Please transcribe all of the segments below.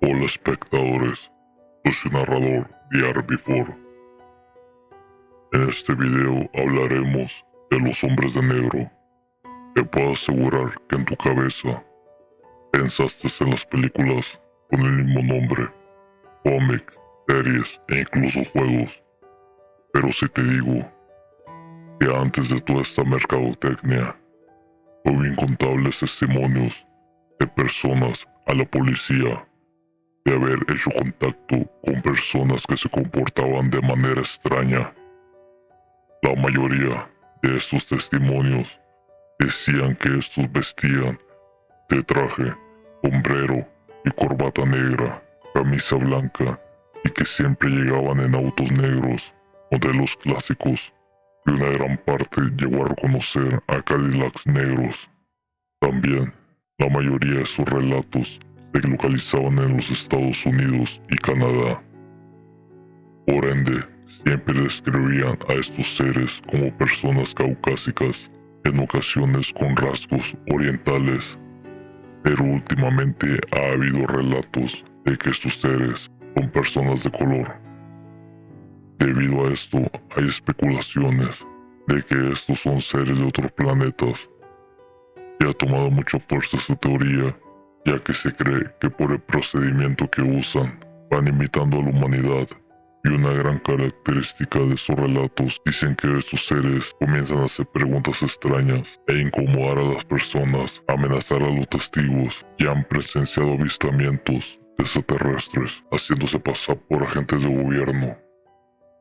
Hola espectadores, soy su narrador DR Before. En este video hablaremos de los hombres de negro. Te puedo asegurar que en tu cabeza pensaste en las películas con el mismo nombre, cómic, series e incluso juegos. Pero si te digo que antes de toda esta mercadotecnia, hubo incontables testimonios de personas a la policía de haber hecho contacto con personas que se comportaban de manera extraña. La mayoría de estos testimonios decían que estos vestían de traje, sombrero y corbata negra, camisa blanca y que siempre llegaban en autos negros, modelos clásicos, y una gran parte llegó a reconocer a Cadillacs negros. También, la mayoría de sus relatos se localizaban en los Estados Unidos y Canadá. Por ende, siempre describían a estos seres como personas caucásicas, en ocasiones con rasgos orientales. Pero últimamente ha habido relatos de que estos seres son personas de color. Debido a esto, hay especulaciones de que estos son seres de otros planetas. Y ha tomado mucha fuerza esta teoría, ya que se cree que por el procedimiento que usan, van imitando a la humanidad. Y una gran característica de estos relatos dicen que estos seres comienzan a hacer preguntas extrañas e incomodar a las personas, amenazar a los testigos y han presenciado avistamientos de extraterrestres, haciéndose pasar por agentes de gobierno.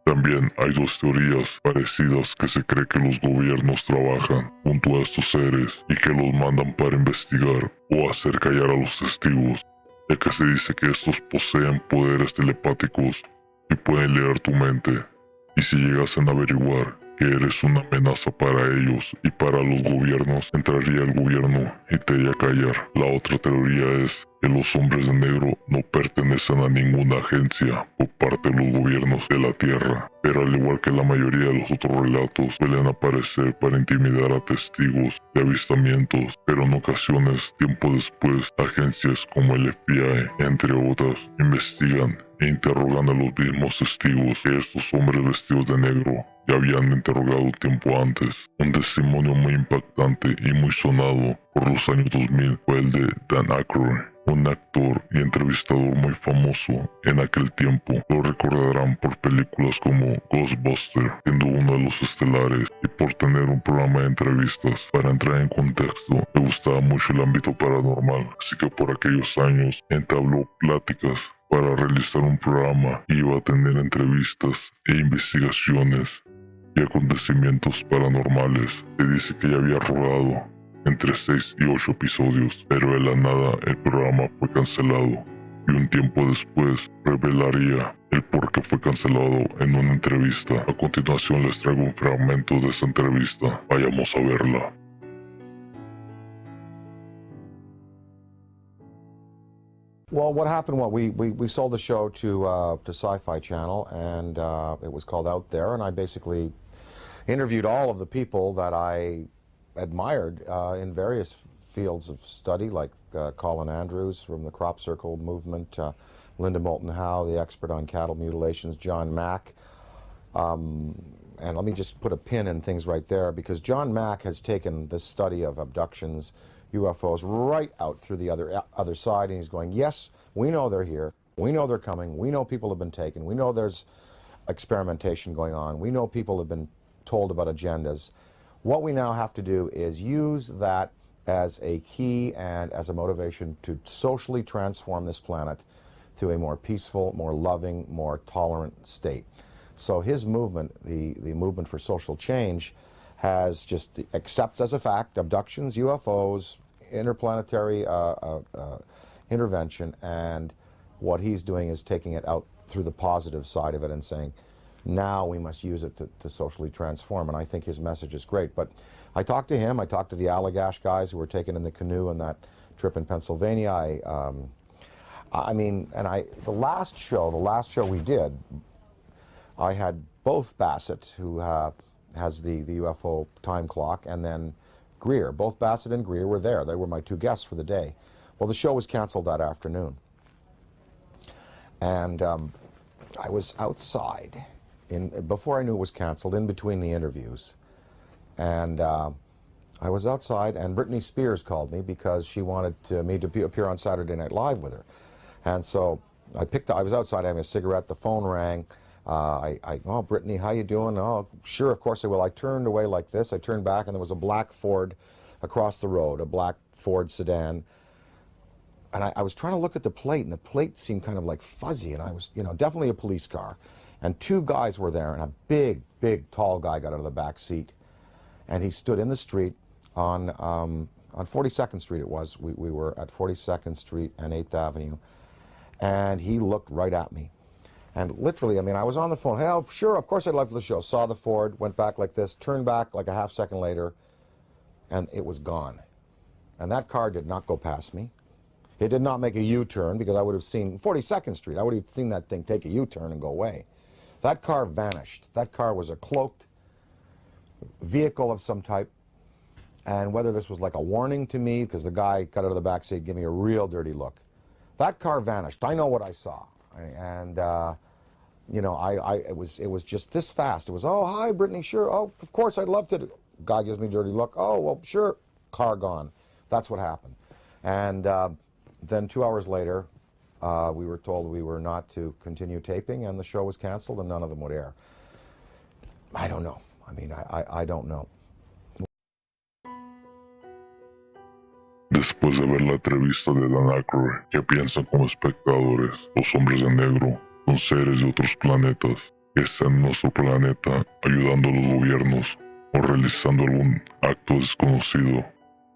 También hay dos teorías parecidas que se cree que los gobiernos trabajan junto a estos seres y que los mandan para investigar o hacer callar a los testigos, ya que se dice que estos poseen poderes telepáticos y pueden leer tu mente, y si llegasen a averiguar que eres una amenaza para ellos y para los gobiernos, entraría el gobierno y te haría callar. La otra teoría es que los hombres de negro no pertenecen a ninguna agencia por parte de los gobiernos de la Tierra, pero al igual que la mayoría de los otros relatos, suelen aparecer para intimidar a testigos de avistamientos, pero en ocasiones, tiempo después, agencias como el FBI, entre otras, investigan e interrogan a los mismos testigos que estos hombres vestidos de negro ya habían interrogado tiempo antes. Un testimonio muy impactante y muy sonado por los años 2000 fue el de Dan Aykroyd, un actor y entrevistador muy famoso en aquel tiempo. Lo recordarán por películas como Ghostbusters, siendo uno de los estelares, y por tener un programa de entrevistas. Para entrar en contexto, le gustaba mucho el ámbito paranormal, así que por aquellos años entabló pláticas para realizar un programa y iba a tener entrevistas e investigaciones y acontecimientos paranormales. Se dice que ya había rodado entre 6 y 8 episodios, pero de la nada el programa fue cancelado y un tiempo después revelaría el por qué fue cancelado en una entrevista. A continuación les traigo un fragmento de esa entrevista. Vayamos a verla. Well, what happened? Well, we sold the show to Sci-Fi Channel, and it was called Out There, and I basically interviewed all of the people that I admired in various fields of study, like Colin Andrews from the Crop Circle movement, Linda Moulton Howe, the expert on cattle mutilations, John Mack. And let me just put a pin in things right there, because John Mack has taken this study of abductions, UFOs, right out through the other side, and he's going, yes, we know they're here, we know they're coming, we know people have been taken, we know there's experimentation going on, we know people have been told about agendas. What we now have to do is use that as a key and as a motivation to socially transform this planet to a more peaceful, more loving, more tolerant state. So his movement, the movement for social change, has just accepts as a fact abductions, UFOs, interplanetary intervention, and what he's doing is taking it out through the positive side of it and saying, now we must use it to socially transform. And I think his message is great. But I talked to him, I talked to the Allagash guys who were taken in the canoe on that trip in Pennsylvania. The last show we did, I had both Bassett, who has the UFO time clock, and then Greer. Both Bassett and Greer were there. They were my two guests for the day. Well, the show was canceled that afternoon. And I was outside before I knew it was canceled, in between the interviews. And I was outside, and Britney Spears called me because she wanted me to appear on Saturday Night Live with her. And so I was outside having a cigarette, the phone rang. Oh, Brittany, how you doing? Oh, sure, of course I will. I turned away like this. I turned back, and there was a black Ford across the road, a black Ford sedan. And I was trying to look at the plate, and the plate seemed kind of like fuzzy, and I was, definitely a police car. And two guys were there, and a big, big, tall guy got out of the back seat. And he stood in the street on 42nd Street it was. We were at 42nd Street and 8th Avenue. And he looked right at me. And literally, I mean, I was on the phone. Hey, oh, sure, of course I'd love the show. Saw the Ford, went back like this, turned back like a half second later, and it was gone. And that car did not go past me. It did not make a U-turn, because I would have seen 42nd Street. I would have seen that thing take a U-turn and go away. That car vanished. That car was a cloaked vehicle of some type. And whether this was like a warning to me, because the guy got out of the back seat, gave me a real dirty look. That car vanished. I know what I saw. And, it was just this fast. It was, oh, hi, Brittany, sure. Oh, of course, I'd love to. Guy gives me a dirty look. Oh, well, sure. Car gone. That's what happened. And then 2 hours later, we were told we were not to continue taping, and the show was canceled, and none of them would air. I don't know. I mean, I don't know. Después de ver la entrevista de Dan Aykroyd, ¿qué piensan como espectadores? Los hombres de negro son seres de otros planetas que están en nuestro planeta ayudando a los gobiernos o realizando algún acto desconocido,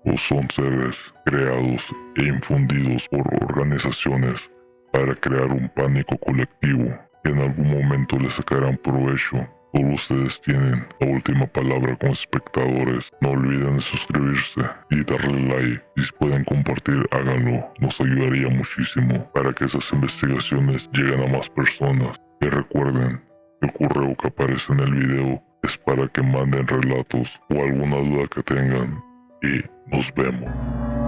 o son seres creados e infundidos por organizaciones para crear un pánico colectivo que en algún momento les sacarán provecho. Solo ustedes tienen la última palabra como espectadores. No olviden de suscribirse y darle like. Y si pueden compartir, háganlo. Nos ayudaría muchísimo para que esas investigaciones lleguen a más personas. Y recuerden, el correo que aparece en el video es para que manden relatos o alguna duda que tengan. Y nos vemos.